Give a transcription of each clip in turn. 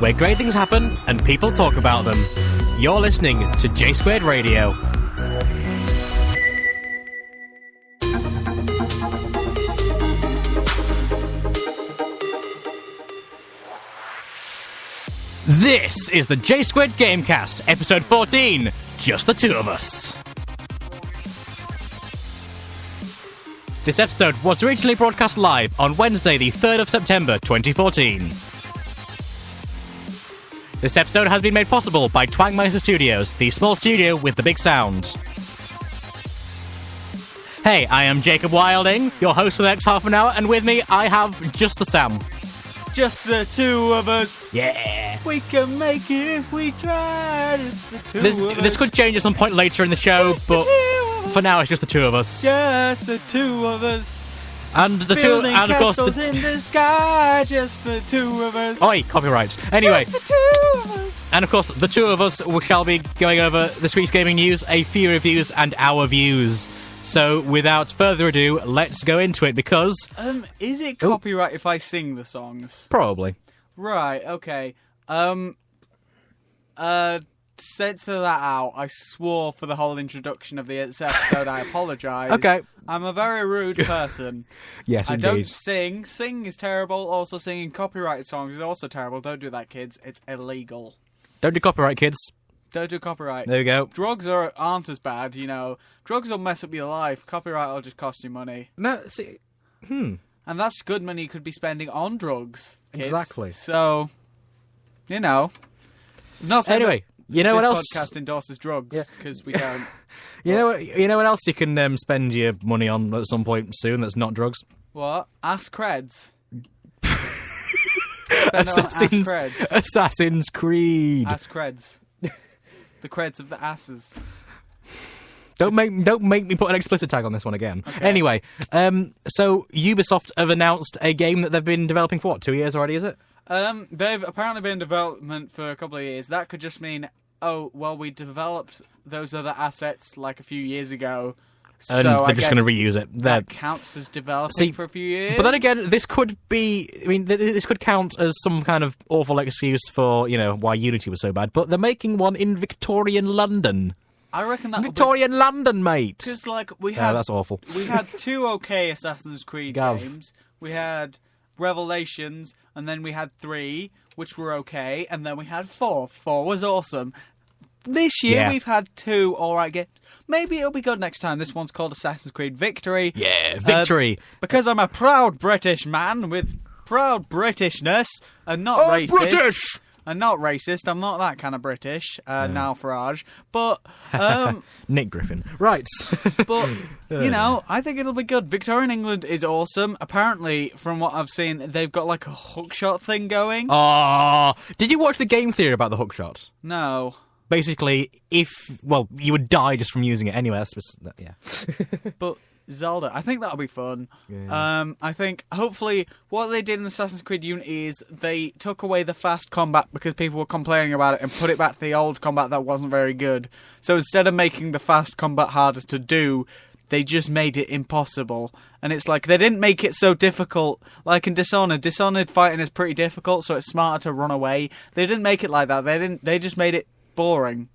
where great things happen and people talk about them. You're listening to J² Radio. This is the J² Gamecast, episode 14, just the two of us. This episode was originally broadcast live on Wednesday, the 3rd of September, 2014. This episode has been made possible by Twangmeister Studios, the small studio with the big sound. Hey, I am Jacob Wilding, your host for the next half an hour, and with me I have just the Sam. Just the two of us. Yeah. We can make it if we try. Just the two of us. This could change at some point later in the show, but for now it's just the two of us. Just the two of us. And the Building two, and of course, castles in the sky. Just the two of us. Oi, copyright. Anyway, just the two of us. And of course, the two of us shall be going over this week's gaming news, a few reviews, and our views. So, without further ado, let's go into it, because... Is it copyright if I sing the songs? Probably. Right, okay. Censor that out. I swore for the whole introduction of this episode. I apologise. Okay. I'm a very rude person. Yes, I indeed. don't sing. Sing is terrible. Also, singing copyrighted songs is also terrible. Don't do that, kids. It's illegal. Don't do copyright, kids. Don't do copyright. There we go. Drugs aren't as bad, you know. Drugs will mess up your life. Copyright will just cost you money. No, see... And that's good money you could be spending on drugs, kids. Exactly. So, you know. Not saying Anyway, you know what else... This podcast endorses drugs, because we don't. You know what else you can spend your money on at some point soon that's not drugs? What? Ass creds. Assassin's Creed. Ass creds. The creds of the asses. Don't make me put an explicit tag on this one again. Okay. Anyway, so Ubisoft have announced a game that they've been developing for, 2 years already, is it? They've apparently been in development for a couple of years. That could just mean, we developed those other assets like a few years ago. And so they're just going to reuse it. That counts as developing for a few years. But then again, this could be... I mean, this could count as some kind of awful excuse for, why Unity was so bad. But they're making one in Victorian London. I reckon that Victorian London, mate. Because, we had... that's awful. We had 2 okay Assassin's Creed games. We had Revelations, and then we had 3, which were okay, and then we had 4. 4 was awesome. This year, we've had 2 alright games. Maybe it'll be good next time. This one's called Assassin's Creed Victory. Yeah, Victory. Because I'm a proud British man with proud Britishness and not racist. British! And not racist. I'm not that kind of British. Now Farage. But, Nick Griffin. Right. But, I think it'll be good. Victorian England is awesome. Apparently, from what I've seen, they've got like a hookshot thing going. Oh, did you watch the game theory about the hookshot? No. Basically, you would die just from using it anyway. Yeah. But Zelda, I think that'll be fun. Yeah. I think, hopefully, what they did in Assassin's Creed Unity is they took away the fast combat because people were complaining about it and put it back to the old combat that wasn't very good. So instead of making the fast combat harder to do, they just made it impossible. And it's like, they didn't make it so difficult. Like in Dishonored fighting is pretty difficult, so it's smarter to run away. They didn't make it like that. They just made it boring,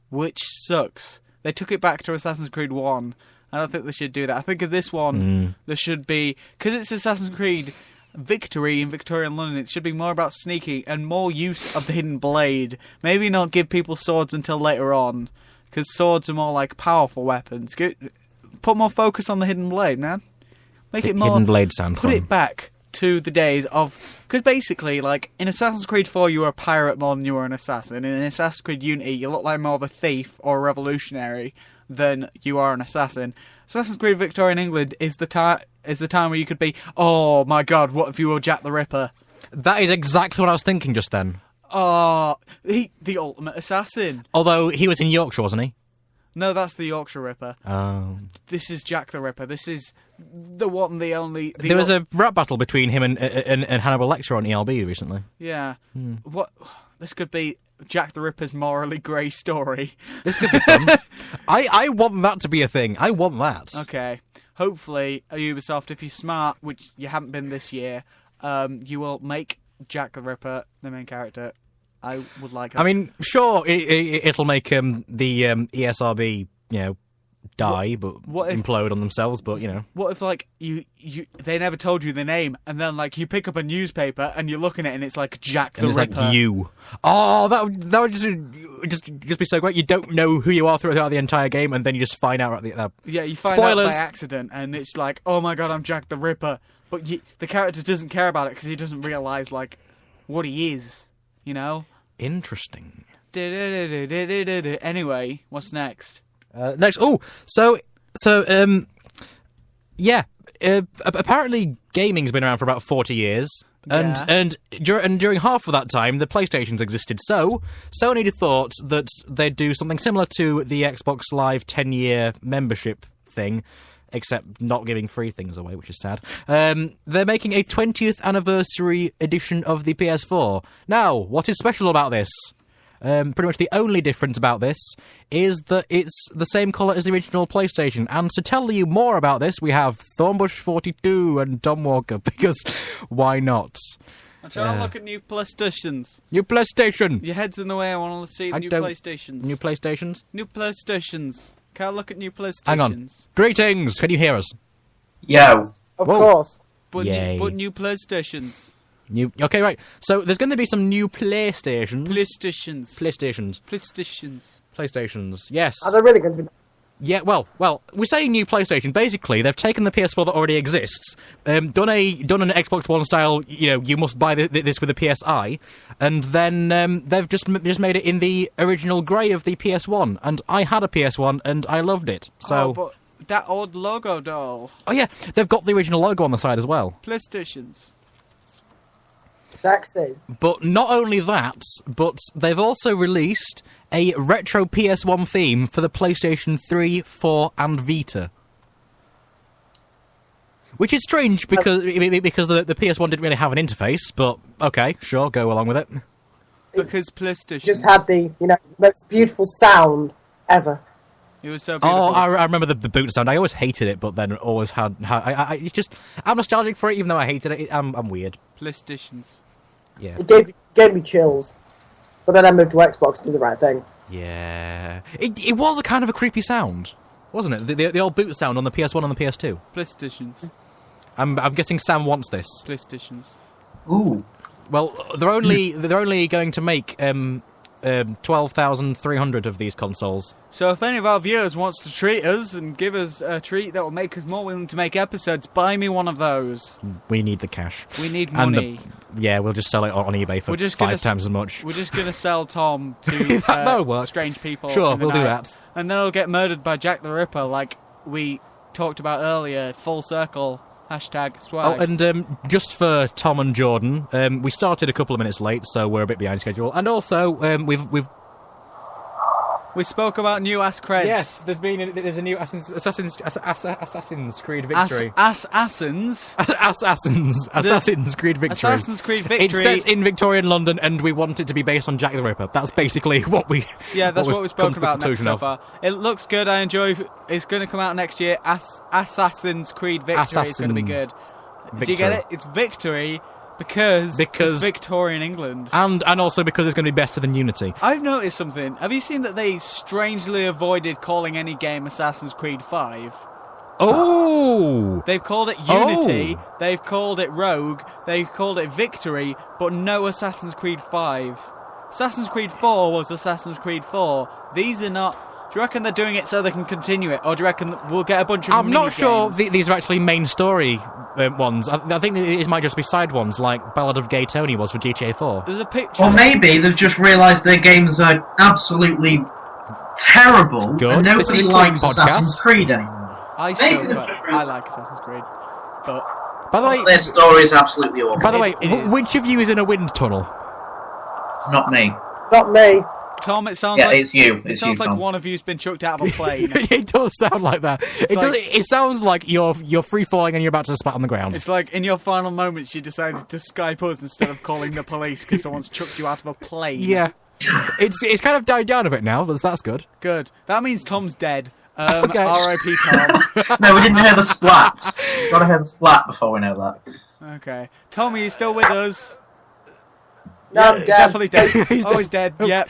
which sucks. They took it back to Assassin's Creed 1. I don't think they should do that. I think of this one, there should be... Because it's Assassin's Creed Victory in Victorian London, it should be more about sneaking and more use of the hidden blade. Maybe not give people swords until later on, because swords are more like powerful weapons. Put more focus on the hidden blade, man. Make it more... Hidden blade sound Put fun. it back to the days of... Because basically, like, in Assassin's Creed 4, you were a pirate more than you were an assassin. In Assassin's Creed Unity, you look like more of a thief or a revolutionary than you are an assassin. Assassin's Creed Victorian England is the time where you could be, oh my god, what if you were Jack the Ripper? That is exactly what I was thinking just then. Oh, the ultimate assassin. Although, he was in Yorkshire, wasn't he? No, that's the Yorkshire Ripper. Oh. This is Jack the Ripper. This is the one, the only... There was a rap battle between him and Hannibal Lecter on ELB recently. Yeah. What? This could be Jack the Ripper's morally grey story. This could be fun. I want that to be a thing. I want that. Okay. Hopefully, Ubisoft, if you're smart, which you haven't been this year, you will make Jack the Ripper, the main character, I would like that. I mean, sure, it'll make the ESRB, die, but implode on themselves. But what if like you they never told you the name, and then like you pick up a newspaper and you're looking at it and it's like Jack the Ripper. Like you. Oh, that would just be so great. You don't know who you are throughout the entire game, and then you just find out at the yeah, you find Spoilers. out by accident, and it's like, oh my god, I'm Jack the Ripper. But the character doesn't care about it because he doesn't realise like what he is. Interesting. Anyway, what's next? Next, apparently gaming's been around for about 40 years, and during half of that time, the PlayStations existed. So Sony thought that they'd do something similar to the Xbox Live 10-year membership thing, except not giving free things away, which is sad. They're making a 20th anniversary edition of the PS4. Now, what is special about this? Pretty much the only difference about this is that it's the same colour as the original PlayStation. And to tell you more about this, we have Thornbush42 and Tom Walker, because why not? I'm trying to look at new PlayStations. New PlayStation! Your head's in the way, I want to see new PlayStations. New PlayStations? New PlayStations. Can I look at new PlayStations? Hang on. Greetings! Can you hear us? Yo. Of course. But new PlayStations. Okay, right. So there's going to be some new PlayStations. PlayStations, yes. Are they really going to be... Yeah, well, we say new PlayStation. Basically, they've taken the PS4 that already exists, done an Xbox One style, you must buy this with a PSI, and then they've just made it in the original grey of the PS1. And I had a PS1, and I loved it. So, but that old logo, doll. Oh yeah, they've got the original logo on the side as well. PlayStations. Sexy. But not only that, but they've also released a retro PS1 theme for the PlayStation 3, 4, and Vita. Which is strange because the PS1 didn't really have an interface, but okay, sure, go along with it. Because PlayStation just had the most beautiful sound ever. It was so beautiful. Oh, I remember the boot sound. I always hated it, but then always had. I'm nostalgic for it, even though I hated it. I'm weird. PlayStations. Yeah. It gave me chills. But then I moved to Xbox to do the right thing. Yeah. It was a kind of a creepy sound, wasn't it? The old boot sound on the PS1 and the PS2. PlayStations. I'm guessing Sam wants this. PlayStations. Ooh. Well, they're only going to make 12,300 of these consoles. So if any of our viewers wants to treat us and give us a treat that will make us more willing to make episodes, buy me one of those. We need the cash. We need money. We'll just sell it on eBay for 5 times as much. We're just going to sell Tom to strange people. Sure, we'll do that. And then he'll get murdered by Jack the Ripper like we talked about earlier. Full circle. Hashtag swag. Oh, and just for Tom and Jordan, we started a couple of minutes late, so we're a bit behind schedule. And also, we spoke about new ass creds. Yes, there's a new Assassin's Creed Victory. Assassin's Creed Victory. Assassin's Creed Victory. It's set in Victorian London, and we want it to be based on Jack the Ripper. That's basically what we. Yeah, that's what we spoke about next so far. It looks good. I enjoy. It's going to come out next year. Assassin's Creed Victory is going to be good. Victory. Do you get it? It's Victory. Because it's Victorian England. And also because it's going to be better than Unity. I've noticed something. Have you seen that they strangely avoided calling any game Assassin's Creed 5? Oh! They've called it Unity, they've called it Rogue, they've called it Victory, but no Assassin's Creed 5. Assassin's Creed 4 was Assassin's Creed 4. These are not... Do you reckon they're doing it so they can continue it? Or do you reckon we'll get a bunch of I'm not sure these are actually main story ones. I think these might just be side ones, like Ballad of Gay Tony was for GTA 4. There's a picture... Or maybe they've just realised their games are absolutely terrible Good. and nobody likes Assassin's Creed anymore. I like Assassin's Creed. But... By the way... Their story is absolutely awful. By the way, which of you is in a wind tunnel? Not me. Not me. Tom, it sounds like... it's you. It sounds like one of you's been chucked out of a plane. It does sound like that. It sounds like you're free-falling and you're about to spat on the ground. It's like, in your final moments, you decided to Skype us instead of calling the police because someone's chucked you out of a plane. Yeah. It's kind of died down a bit now, but that's good. Good. That means Tom's dead. Okay. R.I.P. Tom. No, we didn't hear the splat. Gotta hear the splat before we know that. Okay. Tom, are you still with us? No, I'm dead. Definitely dead. He's dead. Yep.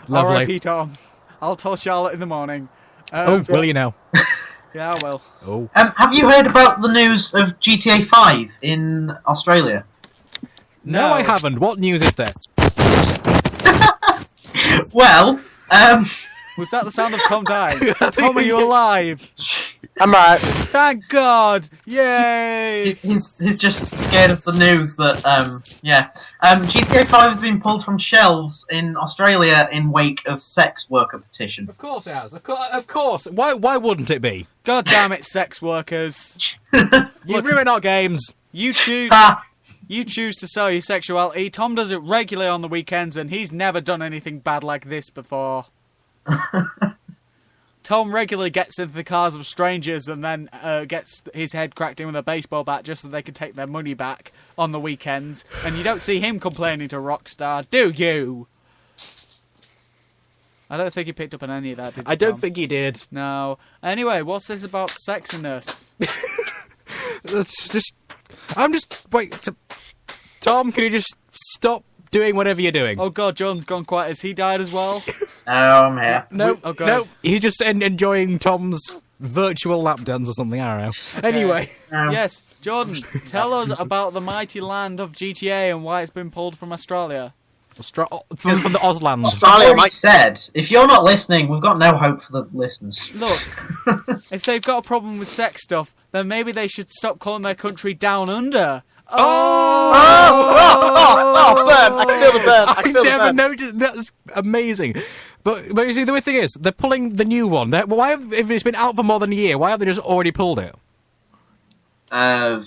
Lovely. R.I.P. Tom. I'll tell Charlotte in the morning. Will you now? Yeah, I will. Oh. Have you heard about the news of GTA 5 in Australia? No, I haven't. What news is there? Well, Was that the sound of Tom dying? Tom, are you alive? I'm right. Thank God! Yay! he's just scared of the news that, GTA 5 has been pulled from shelves in Australia in wake of sex worker petition. Of course it has. Of course. Why wouldn't it be? God damn it, sex workers. You ruin our games. You choose to sell your sexuality. Tom does it regularly on the weekends, and he's never done anything bad like this before. Tom regularly gets into the cars of strangers and then gets his head cracked in with a baseball bat just so they can take their money back on the weekends. And you don't see him complaining to Rockstar, do you? I don't think he picked up on any of that, did you, I don't Tom? think he did. No. Anyway, what's this about sexiness? Tom, can you just stop doing whatever you're doing? Oh God, John's gone quiet. Has he died as well? I'm here. No, Oh, God. no, he's just enjoying Tom's virtual lap dance or something, I don't know. Anyway. Yes, Jordan, tell us about the mighty land of GTA and why it's been pulled from Australia. From the Ausland. Australia, I said, if you're not listening, we've got no hope for the listeners. Look, if they've got a problem with sex stuff, then maybe they should stop calling their country Down Under. Burn! I can feel the burn. I can feel the never burn. noticed. That's amazing. But you see, the weird thing is, they're pulling the new one. If it's been out for more than a year, why have they just already pulled it? I don't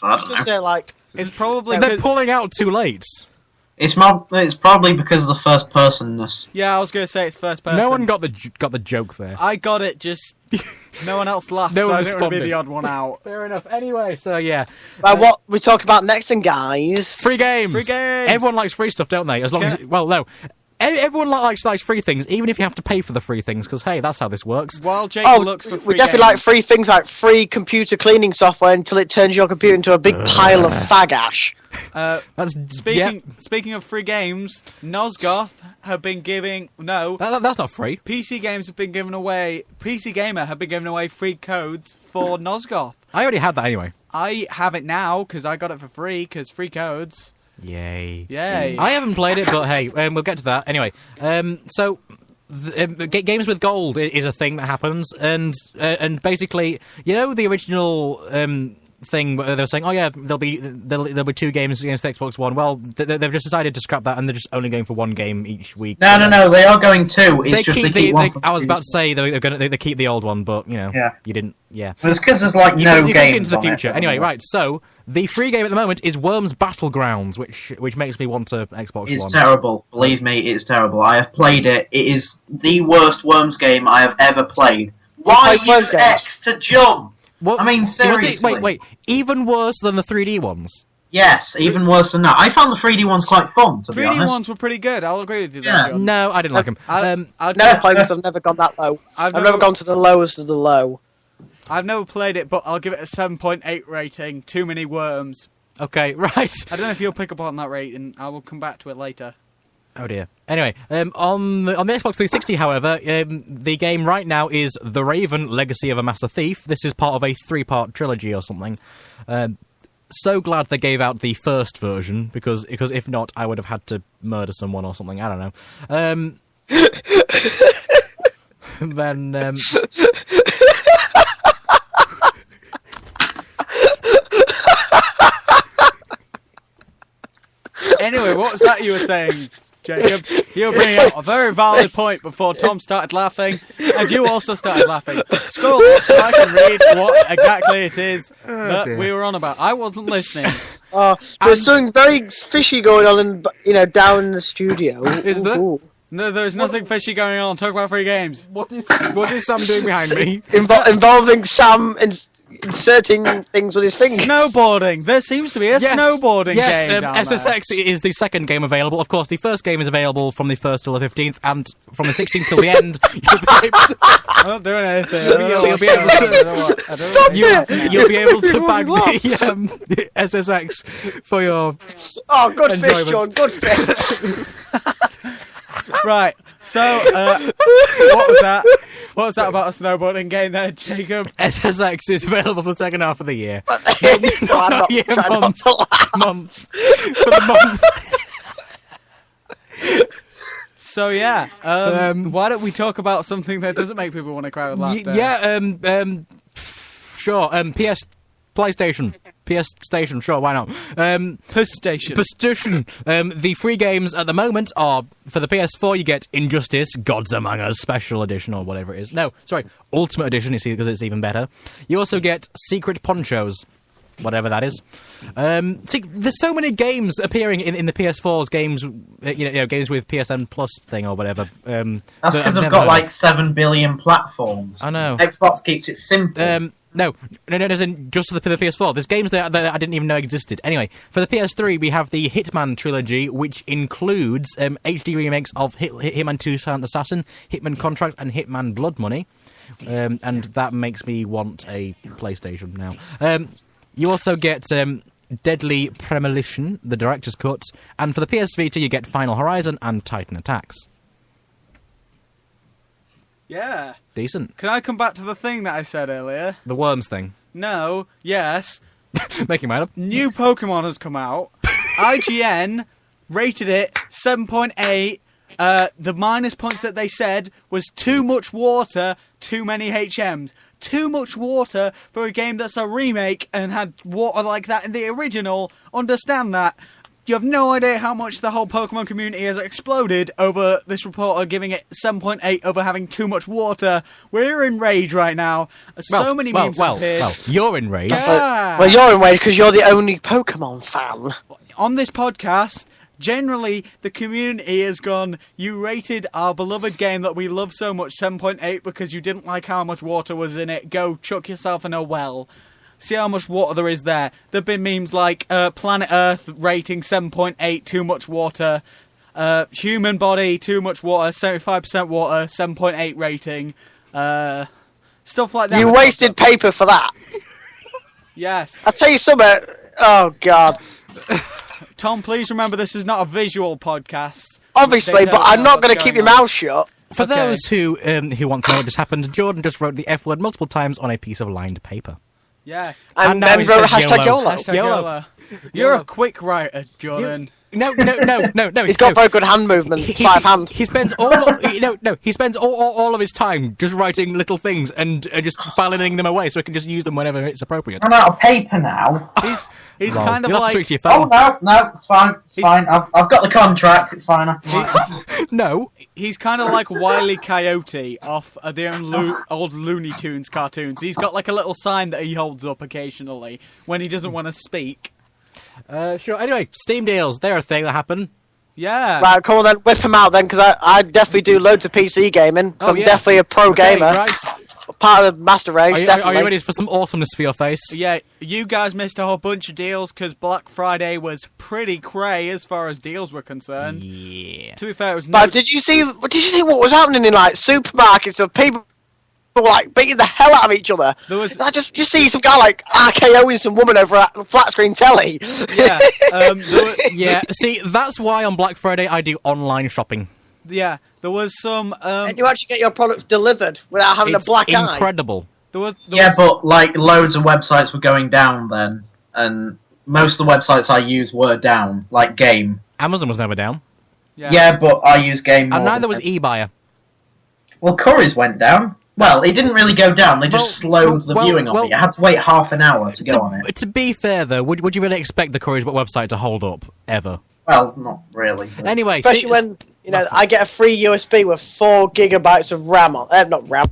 know. Just say, like, It's probably They're pulling out too late. It's probably because of the first personness. Yeah, I was going to say it's first person. No one got the joke there. I got it, just no one else laughed, No so one I didn't want to be responded. the odd one out. Fair enough. Anyway, so yeah. what we talk about next, then, guys. Free games. Free games. Everyone likes free stuff, don't they? As long as no. Everyone likes free things, even if you have to pay for the free things, because hey, that's how this works. While Jake looks for free we definitely games, like free things like free computer cleaning software until it turns your computer into a big pile of fag ash. That's Speaking of free games, Nosgoth have been giving that's not free. PC Games have been giving away. PC Gamer have been giving away free codes for Nosgoth. I already had that anyway. I have it now because I got it for free because free codes. Yay! Yay! I haven't played it, but hey, we'll get to that anyway. So. Games with gold is a thing that happens, and basically, you know, the original thing where they were saying, oh yeah, there'll be 2 games against the Xbox One. Well, they've just decided to scrap that, and they're just only going for 1 game each week. No, they are going 2. It's they keep one. I was about to say they keep the old one, but you know, you didn't. Yeah, but it's because there's like you no can games see into the on future. it. Anyway, right. So the free game at the moment is Worms Battlegrounds, which makes me want to Xbox It's One. terrible. Believe me, it's terrible. I have played it. It is the worst Worms game I have ever played. Why use X to jump? What? I mean, seriously. Wait. Even worse than the 3D ones. Yes, even worse than that. I found the 3D ones quite fun, to be honest. 3D ones were pretty good. I'll agree with you there, Yeah. John. No, I didn't like them. I've Never played because I've never gone that low. I've never gone to the lowest of the low. I've never played it, but I'll give it a 7.8 rating. Too many worms. Okay, right. I don't know if you'll pick up on that rating. I will come back to it later. Oh dear. Anyway, on the Xbox 360, however, the game right now is The Raven: Legacy of a Master Thief. This is part of a 3-part trilogy or something. So glad they gave out the first version because if not, I would have had to murder someone or something. I don't know. Then. Anyway, what was that you were saying, Jacob? You were bringing up a very valid point before Tom started laughing, and you also started laughing. Scroll up so I can read what exactly it is that we were on about. I wasn't listening. There's something very fishy going on, down in the studio. Is there? Ooh. No, there's nothing fishy going on. Talk about free games. What is Sam doing behind me? Involving Sam and inserting things with his fingers. Snowboarding. There seems to be a snowboarding game down SSX is the second game available. Of course, the first game is available from the 1st till the 15th, and from the 16th till the end, you'll be able to... I'm not doing anything. You'll be able to... Stop it! You'll be able to bag the SSX for your... Oh, good enjoyment. fish, John. Good fish. Right, so, what was that? What was that about a snowboarding game there, Jacob? SSX is available for the second half of the year. No, I'm not Yeah, trying not to laugh. month. For the month. So, yeah, why don't we talk about something that doesn't make people want to cry with laughter? Sure. PlayStation. PS Station, sure, why not? PlayStation. The free games at the moment are, for the PS4, you get Injustice, Gods Among Us Special Edition, or whatever it is. No, sorry, Ultimate Edition, you see, because it's even better. You also get Secret Ponchos, whatever that is. See, there's so many games appearing in the PS4's games, games with PSN Plus thing or whatever. That's because I've got like 7 billion platforms. I know. Xbox keeps it simple. No, as in just for the PS4. There's games that I didn't even know existed. Anyway, for the PS3, we have the Hitman trilogy, which includes HD remakes of Hitman 2 Silent Assassin, Hitman Contract, and Hitman Blood Money. And that makes me want a PlayStation now. You also get Deadly Premonition, the Director's Cut, and for the PS Vita, you get Final Horizon and Titan Attacks. Yeah. Decent. Can I come back to the thing that I said earlier? The Worms thing. No, yes. Making mine up. New Pokemon has come out. IGN rated it 7.8. The minus points that they said was too much water, too many HMs. Too much water for a game that's a remake and had water like that in the original. Understand that. You have no idea how much the whole Pokemon community has exploded over this reporter giving it 7.8 over having too much water. We're in rage right now. So many memes appeared. Well, you're in rage. Yeah. Well, you're in rage because you're the only Pokemon fan. On this podcast, generally, the community has gone, you rated our beloved game that we love so much 7.8 because you didn't like how much water was in it. Go chuck yourself in a well. See how much water there is there. There have been memes like Planet Earth rating 7.8, too much water. Human body, too much water, 75% water, 7.8 rating. Stuff like that. You wasted paper for that. Yes. I'll tell you something. Oh, God. Tom, please remember this is not a visual podcast. Obviously, but I'm not going to keep your mouth shut. For those who want to know what just happened, Jordan just wrote the F word multiple times on a piece of lined paper. Yes. And now then he wrote says hashtag YOLO. YOLO. Hashtag YOLO. You're a quick writer, Jordan. No. He's got very good hand movement, sleight of hand. He spends He spends all of his time just writing little things and just filing them away, so he can just use them whenever it's appropriate. I'm out of paper now. He's Lol. kind of You'll have to like... switch to your phone. Oh, no, it's fine. It's fine. I've got the contract. It's fine. No. He's kind of like Wile E. Coyote off the old Looney Tunes cartoons. He's got like a little sign that he holds up occasionally when he doesn't want to speak. Sure. Anyway, Steam deals. They're a thing that happen. Yeah. Right, come on then, whip him out then, because I definitely do loads of PC gaming. Oh, I'm yeah. definitely a pro gamer. Right. Part of the Master Race, Are definitely. you ready for some awesomeness for your face? Yeah, you guys missed a whole bunch of deals because Black Friday was pretty cray as far as deals were concerned. Yeah. To be fair, it was But did you see what was happening in like supermarkets of people like beating the hell out of each other? There was- I just see some guy like RKOing some woman over a flat screen telly. Yeah. Yeah. See, that's why on Black Friday I do online shopping. Yeah, there was some... And you actually get your products delivered without having It's a black eye. incredible. there was But like loads of websites were going down then, and most of the websites I use were down, like Game. Amazon was never down, Yeah, but I use Game more. and neither was eBuyer. Well, Curry's went down. Well, it didn't really go down. They just slowed the viewing of it. I had to wait half an hour to go on it. To be fair, though, would you really expect the Courage website to hold up ever? Well, not really. But... Anyway, Especially when I get a free USB with 4 gigabytes of RAM on. Not RAM.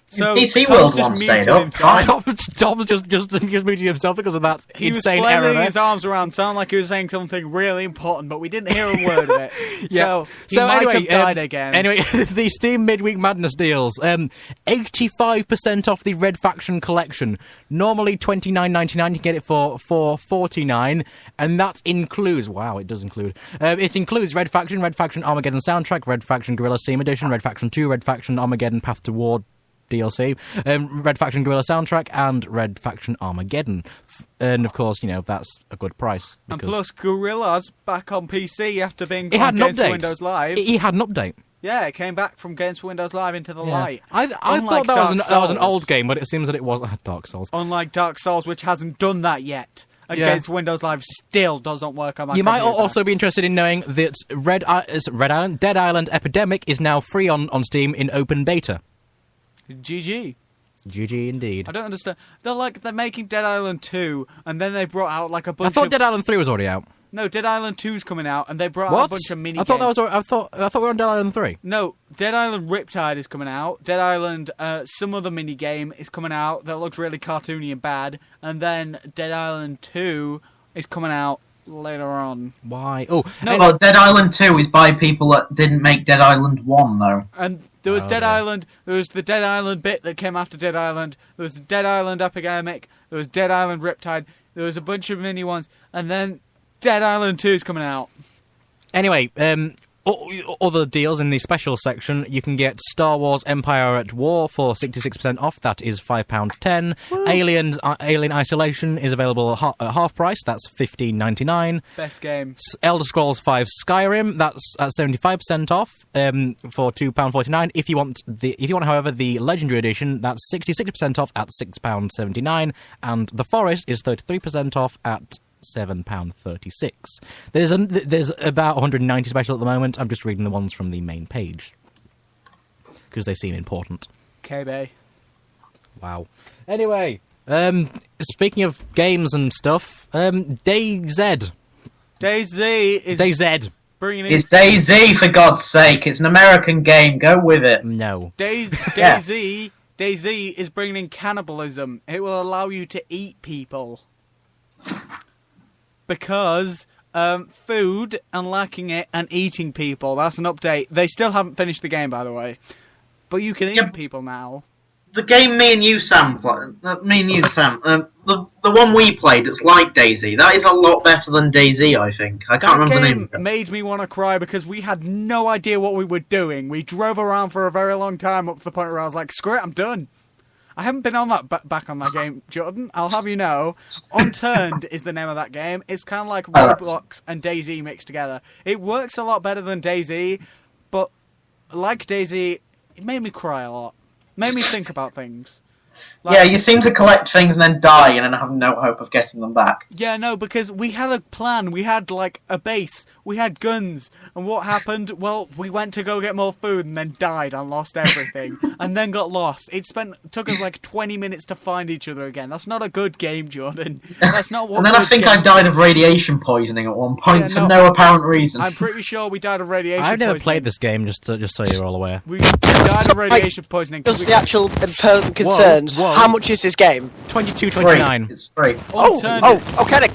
So PC Tom's World just one stayed muted up. himself. Tom's just muting himself because of that He was insane flailing error there. his arms around, sounding like he was saying something really important, but we didn't hear a word of it. Yeah. So he might anyway, have died again. Anyway, the Steam Midweek Madness deals. 85% off the Red Faction collection. Normally $29.99, you can get it for $4.49, and that includes... Wow, it does include... it includes Red Faction Armageddon soundtrack, Red Faction Guerrilla Steam Edition, Red Faction 2, Red Faction Armageddon Path to War DLC, Red Faction Guerrilla soundtrack, and Red Faction Armageddon. And of course, that's a good price. And plus, Guerrilla's back on PC after being it had an Games for update. Windows Live. It had an update. Yeah, it came back from Games for Windows Live into the light. I thought that was an old game, but it seems that it was Dark Souls. Unlike Dark Souls, which hasn't done that yet. And Games for Windows Live still doesn't work on my You might computer. also be interested in knowing that Dead Island Epidemic is now free on Steam in open beta. GG. GG indeed. I don't understand. They're making Dead Island 2, and then they brought out like a bunch I thought Dead Island 3 was already out. No, Dead Island 2's coming out, and they brought What? out a bunch of mini I thought I thought we were on Dead Island 3. No, Dead Island Riptide is coming out. Dead Island, some other mini game is coming out that looks really cartoony and bad, and then Dead Island 2 is coming out later on. Why? Oh, No. Well, Dead Island 2 is by people that didn't make Dead Island 1, though. And there was Island. There was the Dead Island bit that came after Dead Island. There was the Dead Island Epidemic. There was Dead Island Riptide. There was a bunch of mini ones, and then Dead Island 2 is coming out. Anyway, other deals in the special section, you can get Star Wars Empire at War for 66% off. That is £5.10. Alien Isolation is available at half price. That's $15.99. Best game. Elder Scrolls V Skyrim, that's at 75% off for £2.49. If you want, however, the Legendary Edition, that's 66% off at £6.79. And The Forest is 33% off at £7.36. There's about 190 special at the moment. I'm just reading the ones from the main page because they seem important. KB. Wow. Anyway, speaking of games and stuff, DayZ. DayZ is DayZ. bringing in... It's DayZ, for God's sake. It's an American game. Go with it. No. DayZ is bringing in cannibalism. It will allow you to eat people. Because food and lacking it and eating people, that's an update. They still haven't finished the game, by the way. But you can eat people now. The game me and you, Sam, the one we played, it's like DayZ. That is a lot better than DayZ, I think. I can't remember the name of That it. game made me want to cry because we had no idea what we were doing. We drove around for a very long time up to the point where I was like, screw it, I'm done. I haven't been on that back on that game, Jordan. I'll have you know, Unturned is the name of that game. It's kind of like Roblox and DayZ mixed together. It works a lot better than DayZ, but like DayZ, it made me cry a lot. Made me think about things. Yeah, you seem to collect things and then die and then have no hope of getting them back. Yeah, no, because we had a plan. We had, like, a base. We had guns. And what happened? Well, we went to go get more food and then died and lost everything. And then got lost. Took us, like, 20 minutes to find each other again. That's not a good game, Jordan. That's not what And then I think I died of radiation poisoning at one point for no apparent reason. I'm pretty sure we died of radiation I've never poisoning. played this game, just so you're all aware. We died of radiation poisoning. Just the actual important concerns. Whoa. How much is this game? $22.29. It's free. Unturned Okay,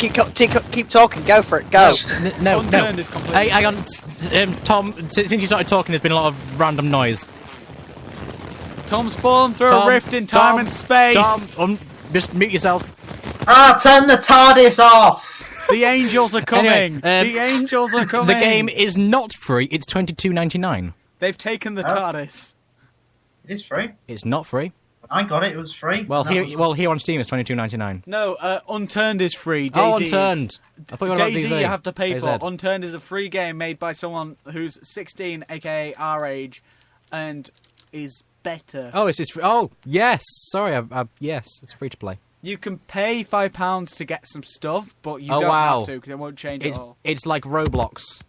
keep talking. Go for it. Go. No. Unturned is completely... Hey, hang on, Tom. Since you started talking, there's been a lot of random noise. Tom's fallen through a rift in time and space. Tom, just mute yourself. Turn the TARDIS off! The angels are coming. Anyway, the angels are coming. The game is not free. It's $22.99. They've taken the TARDIS. It is free. It's not free. I got it. It was free. Well, here on Steam it's $22.99. No, Unturned is free. Oh, DayZ Unturned. I thought you were on DayZ DayZ. you have to pay for. DayZ. Unturned is a free game made by someone who's 16, aka our age, and is better. Oh, it's free. Oh, yes. Sorry, yes, it's free to play. You can pay £5 to get some stuff, but you Oh, don't wow. have to because it won't change at all. It's like Roblox.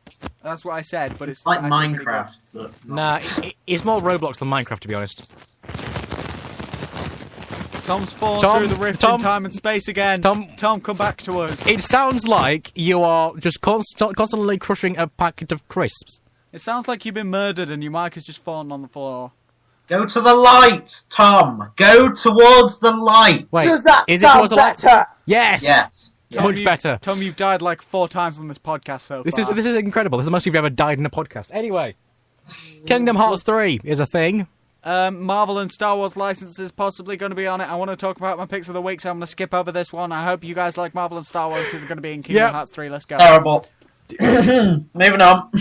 That's what I said, but it's like actually pretty Minecraft. But Nah, it's more Roblox than Minecraft, to be honest. good. Tom's fallen through the rift in time and space again. Tom, come back to us. It sounds like you are just constantly crushing a packet of crisps. It sounds like you've been murdered and your mic has just fallen on the floor. Go to the light, Tom. Go towards the light. Wait, Does that is it sound towards the light? better? Yes. Yes. Much better. Tom, you've died like 4 times on this podcast so This far. is incredible. This is the most you've ever died in a podcast. Anyway, Kingdom Hearts 3 is a thing. Marvel and Star Wars licenses possibly going to be on it. I want to talk about my picks of the week, so I'm going to skip over this one. I hope you guys like Marvel and Star Wars because it's going to be in Kingdom Hearts 3. Let's go. Terrible. Moving on.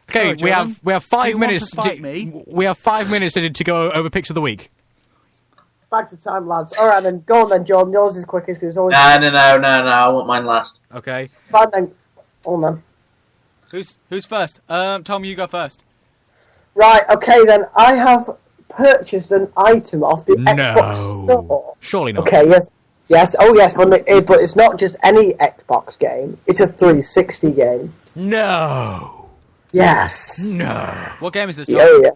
Okay, Sorry, we have 5 you want minutes. to fight me? We have 5 minutes to go over picks of the week. Back to time, lads. All right, then. Go on, then, Jordan. Yours is quickest because it's always... No. I want mine last. Okay. Fine, then. Hold on. Who's first? Tom, you go first. Right, okay, then. I have purchased an item off the Xbox Store. Surely not. Okay, yes. Oh, yes, but it's not just any Xbox game. It's a 360 game. No. Yes. No. What game is this, Tom? Yeah.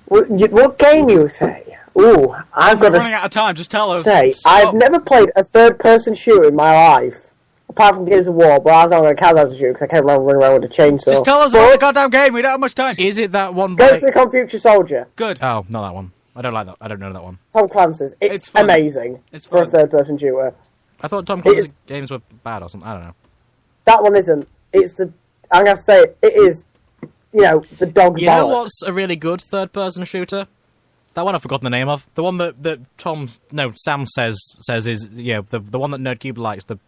What game, you say? Ooh, I've got We're running out of time. Just tell us. say, Stop. I've never played a third-person shooter in my life. Apart from Gears of War, but I'm not going to count that as a shooter because I can't run around with a chainsaw. Just tell us about the goddamn game. We don't have much time. Is it that one? Ghost Recon Future Soldier. Good. Oh, not that one. I don't like that. I don't know that one. Tom Clancy's. It's It's fun. amazing It's for a fun. third-person shooter. I thought Tom Clancy's is- games were bad or something. I don't know. That one isn't. It's the... I'm going to say it is, the dog You know bollocks. what's a really good third-person shooter? That one I've forgotten the name of. The one that Sam says is the one that Nerdcube likes. The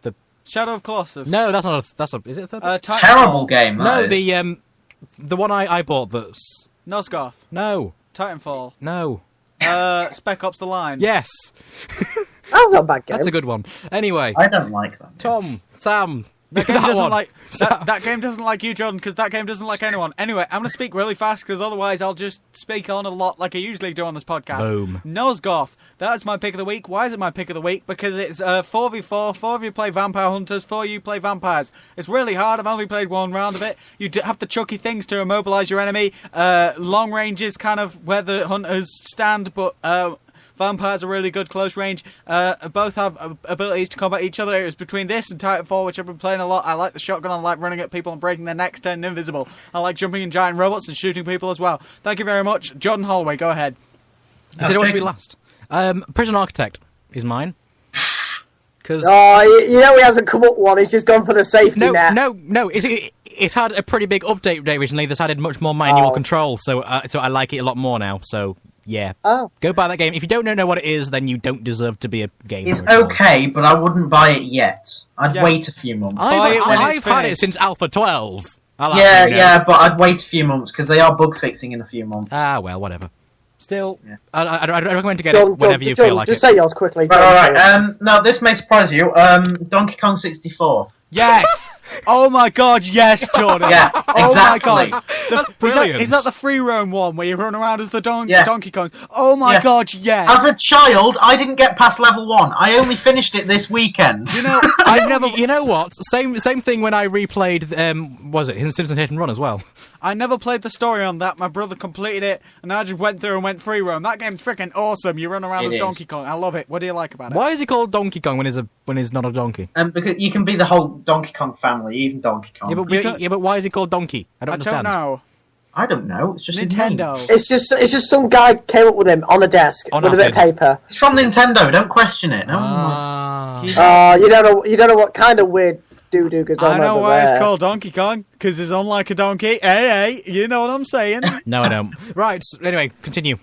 Shadow of Colossus. no, that's not a. Is it a third? Titanfall. Terrible game. No, That is. the one I bought that's Nosgoth. no. Titanfall. Spec Ops: The Line. Yes, Oh, not a bad game. that's a good one. Anyway, I don't like that. Tom, Sam, That game that doesn't one. like that game doesn't like you, Jordan, because that game doesn't like anyone. Anyway, I'm gonna speak really fast because otherwise I'll just speak on a lot like I usually do on this podcast. Boom. Nosgoth. That's my pick of the week. Why is it my pick of the week? Because it's 4v4. 4 of you play vampire hunters. 4 of you play vampires. It's really hard. I've only played one round of it. You have to chucky things to immobilize your enemy. Long range is kind of where the hunters stand, but vampires are really good close range. Both have abilities to combat each other. It was between this and Titanfall, which I've been playing a lot. I like the shotgun. I like running at people and breaking their necks, turning invisible. I like jumping in giant robots and shooting people as well. Thank you very much. Jordan Holloway, go ahead. you said it wants to be last. Prison Architect is mine. Because Oh, he hasn't come up one. He's just gone for the safety net. no. It's had a pretty big update recently that's added much more manual control, so I like it a lot more now. So yeah, go buy that game. If you don't know what it is, then you don't deserve to be a gamer. It's anymore. okay, but I wouldn't buy it yet. I'd Yeah. wait a few months. Buy it when I've it's had it finished. since Alpha 12. Yeah, but I'd wait a few months because they are bug fixing in a few months. Ah, well, whatever. Still, Yeah. I'd recommend to get it whenever you feel like just it. say yours quickly. Right. No, this may surprise you. Donkey Kong 64. Yes! Oh my god, yes, Jordan! Yeah, Oh exactly. my god! Brilliant. Is that the free roam one where you run around as the Yeah. Donkey Kong? Oh my Yeah. god, yes! As a child, I didn't get past level 1. I only finished it this weekend. You know, I never, You know what? Same thing when I replayed. Was it Simpsons Hit and Run as well? I never played the story on that. My brother completed it, and I just went through and went free roam. That game's freaking awesome. You run around It as is. Donkey Kong. I love it. What do you like about it? Why is he called Donkey Kong when he's not a donkey? Because you can be the whole Donkey Kong family, even Donkey Kong. Yeah, but why is he called Donkey? I don't I understand. don't know. I don't know. It's just his name. Nintendo. It's just some guy came up with him on a desk On with a bit of acid. paper. It's from Nintendo. Don't question it. No. Ah. You don't know what kind of weird doo-doo goes on I know over why there. it's called Donkey Kong, because it's unlike a donkey. Hey, you know what I'm saying? No, I don't. Right. Anyway, continue.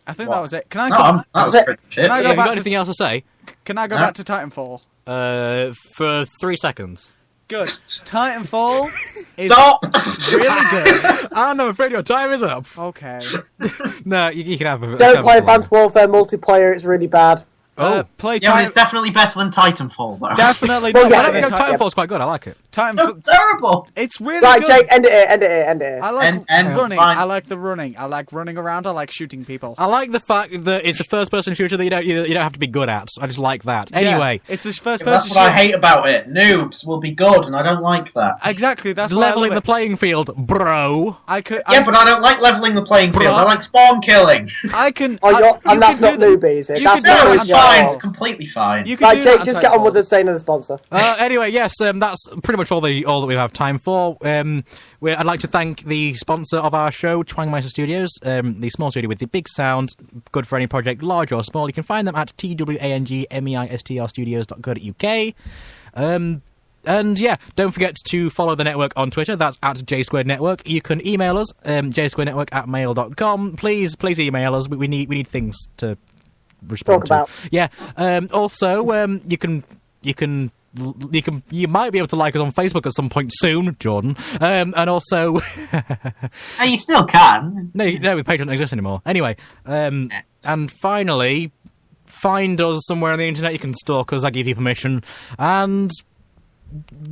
I think What? that was it. Can I No, go, that was That's it. pretty shit. Can I Yeah, go you back got to- anything else to say? can I go No. back to Titanfall? For 3 seconds. Good. Titanfall is Stop! really good. I'm afraid your time is up. Okay. No, you can have a. Don't play Advanced Warfare multiplayer, it's really bad. Play Yeah, but Titan. it's definitely better than Titanfall, though. Definitely Well, not. yeah, I better don't than know. Titan- Titanfall's quite good. I like it. No, Titanfall. terrible. It's really Right, good. Jake, end it. I like And it's running. fine. I like the running. I like running around. I like shooting people. I like the fact that it's a first-person shooter that you don't have to be good at. I just like that. Anyway, Yeah, it's a first That's person what I shooter. hate about it. Noobs will be good, and I don't like that. Exactly. That's why I leveling love the it. playing field, bro. I could. Yeah, but I don't like leveling the playing field. Bruh. I like spawn killing. I can. Oh, I, and that's can not do the- newbie, is it? you That's can No, do not it it's on newbie. fine. It's completely fine. You can Right, do Jake, that just get on with the saying of the sponsor. Anyway, yes, that's pretty much all that we have time for. I'd like to thank the sponsor of our show, Twangmeister Studios, the small studio with the big sound, good for any project, large or small. You can find them at twangmeistrstudios.co.uk. And yeah, don't forget to follow the network on Twitter. That's at J² Network. You can email us, jsquarenetwork@mail.com. Please email us. We need things to respond Talk about. Yeah. Also, you might be able to like us on Facebook at some point soon, Jordan. And also, Hey, you still can. no, Patreon doesn't exist anymore. Anyway, and finally, find us somewhere on the internet. You can stalk us. I give you permission. And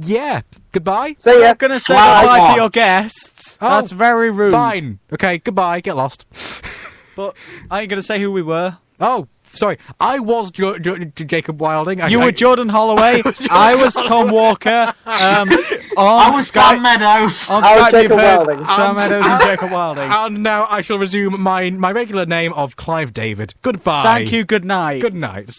yeah, goodbye. See ya. I'm going to say Wow. goodbye to your guests. Oh, That's very rude. Fine. Okay, goodbye. Get lost. But are you going to say who we were? Oh, sorry. I was Jacob Wilding. You were Jordan Holloway. I was Tom Walker. I was Skype- Sam Meadows. On I was Skype, Jacob you've heard Wilding. Sam Meadows and Jacob Wilding. And now I shall resume my regular name of Clive David. Goodbye. Thank you. Good night. Good night.